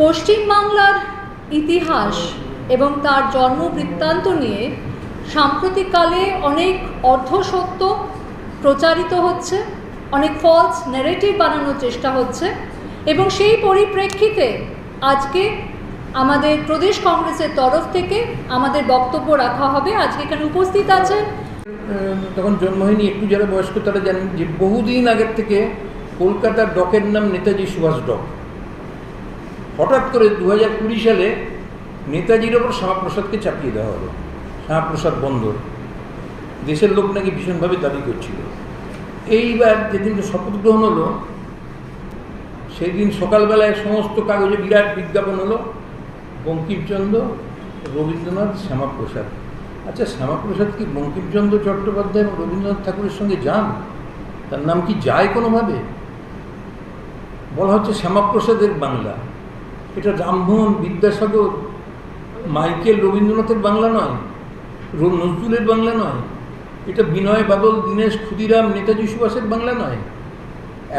পশ্চিমবাংলার ইতিহাস এবং তার জন্ম বৃত্তান্ত নিয়ে সাম্প্রতিককালে অনেক অর্ধসত্য প্রচারিত হচ্ছে, অনেক ফলস ন্যারেটিভ বানানোর চেষ্টা হচ্ছে এবং সেই পরিপ্রেক্ষিতে আজকে আমাদের প্রদেশ কংগ্রেসের তরফ থেকে আমাদের বক্তব্য রাখা হবে। আজকে এখানে উপস্থিত আছেন, তখন জন্ম হয়নি, একটু যারা বয়স্ক তারা জানেন যে বহুদিন আগের থেকে কলকাতার ডকের নাম নেতাজি সুভাষ ডক। হঠাৎ করে 2020 সালে নেতাজির ওপর শ্যামাপ্রসাদকে চাপিয়ে দেওয়া হলো। শ্যামাপ্রসাদ বন্দর দেশের লোক নাকি ভীষণভাবে দাবি করছিল। এইবার যেদিন শপথ গ্রহণ হলো সেই দিন সকালবেলায় সমস্ত কাগজে বিরাট বিজ্ঞাপন হলো, বঙ্কিমচন্দ্র, রবীন্দ্রনাথ, শ্যামাপ্রসাদ। আচ্ছা, শ্যামাপ্রসাদ কি বঙ্কিমচন্দ্র চট্টোপাধ্যায় এবং রবীন্দ্রনাথ ঠাকুরের সঙ্গে যান? তার নাম কি যায় কোনোভাবে? বলা হচ্ছে শ্যামাপ্রসাদের বাংলা। এটা রামমোহন, বিদ্যাসাগর, মাইকেল, রবীন্দ্রনাথের বাংলা নয়, নজরুলের বাংলা নয়, এটা বিনয় বাদল, দীনেশ, ক্ষুদিরাম, নেতাজি সুভাষের বাংলা নয়।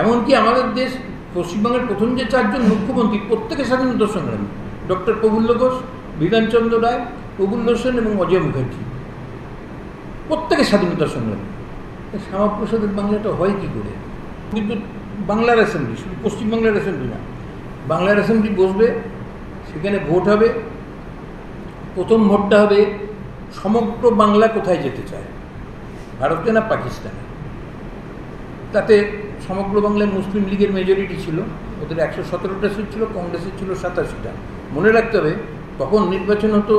এমনকি আমাদের দেশ পশ্চিমবঙ্গের প্রথম যে 4 জন মুখ্যমন্ত্রী প্রত্যেকে স্বাধীনতা সংগ্রামী, ডক্টর প্রফুল্ল ঘোষ, বিধানচন্দ্র রায়, প্রফুল্ল সেন এবং অজয় মুখার্জি, প্রত্যেকে স্বাধীনতা সংগ্রামী। শ্যামাপ্রসাদের বাংলাটা হয় কী করে? কিন্তু বাংলার অ্যাসেম্বলি, শুধু পশ্চিমবাংলার অ্যাসেম্বলি না, বাংলার অ্যাসেম্বলি বসবে, সেখানে ভোট হবে। প্রথম ভোটটা হবে সমগ্র বাংলা কোথায় যেতে চায়, ভারতে না পাকিস্তানে। তাতে সমগ্র বাংলায় মুসলিম লীগের মেজরিটি ছিল, ওদের 117টা সিট ছিল, কংগ্রেসের ছিল 87টা। মনে রাখতে হবে তখন নির্বাচন হতো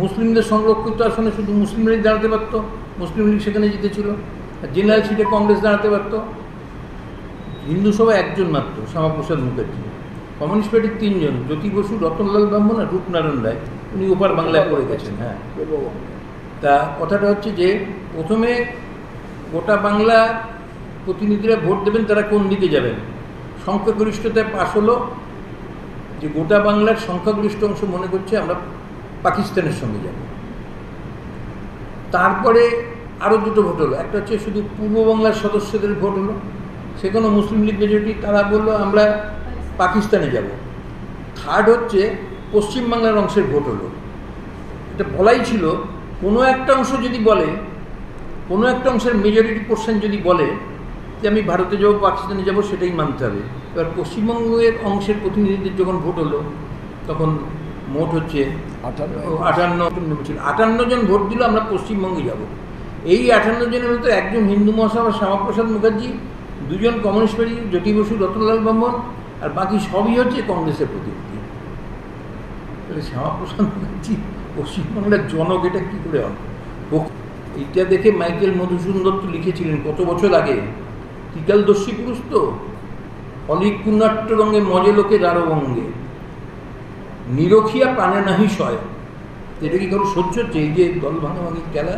মুসলিমদের সংরক্ষিত আসনে শুধু মুসলিমরাই দাঁড়াতে পারত, মুসলিম লীগ সেখানে জিতেছিল। আর জেনারেল সিটে কংগ্রেস দাঁড়াতে পারত। হিন্দু সভা 1 জন মাত্র, শ্যামাপ্রসাদ মুখার্জি। কমিউনিস্ট পার্টির 3 জন, জ্যোতি বসু, রতনলাল ব্রাহ্মণ আর রূপনারায়ণ রায়, উনি ওপার বাংলায় পড়ে গেছেন। হ্যাঁ, তা কথাটা হচ্ছে যে প্রথমে গোটা বাংলা প্রতিনিধিরা ভোট দেবেন, তারা কোন দিকে যাবেন। সংখ্যাগরিষ্ঠতায় পাশ হলো যে গোটা বাংলার সংখ্যাগরিষ্ঠ অংশ মনে করছে আমরা পাকিস্তানের সঙ্গে যাব। তারপরে আরও 2টো ভোট হলো, একটা হচ্ছে শুধু পূর্ব বাংলার সদস্যদের ভোট হলো, সেখানে মুসলিম লীগ মেজরিটি, তারা বললো আমরা পাকিস্তানে যাব। থার্ড হচ্ছে পশ্চিমবাংলার অংশের ভোট হলো। এটা বলাই ছিল কোনো একটা অংশ যদি বলে, কোনো একটা অংশের মেজরিটি পোর্শন যদি বলে যে আমি ভারতে যাব, পাকিস্তানে যাব, সেটাই মানতে হবে। এবার পশ্চিমবঙ্গের অংশের প্রতিনিধিদের যখন ভোট হলো তখন মোট হচ্ছে 58 জন ভোট দিল আমরা পশ্চিমবঙ্গে যাব। এই 58 জনের মধ্যে 1 জন হিন্দু মহাসভা শ্যামাপ্রসাদ মুখার্জি, 2 জন কমিউনিস্ট পার্টি জ্যোতি বসু, রতনলাল ব্রাহ্মণ, আর বাকি সবই হচ্ছে কংগ্রেসের প্রতিনিধি। তাহলে শ্যামাপ্রসাদ মুখার্জি পশ্চিমবাংলার জনক, এটা কী করে হবে? এইটা দেখে মাইকেল মধুসূদন দত্ত লিখেছিলেন কত বছর আগে, ত্রিকালদর্শী পুরুষ তো, অলিক পুণ্যাট্য রঙে মজে লোকে দারবঙ্গে, নিরখিয়া প্রাণে নাহি সয়। এটা কি কারো সহ্য হচ্ছে এই যে দল ভাঙাভাঙির খেলা?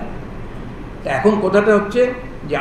এখন কথাটা হচ্ছে যে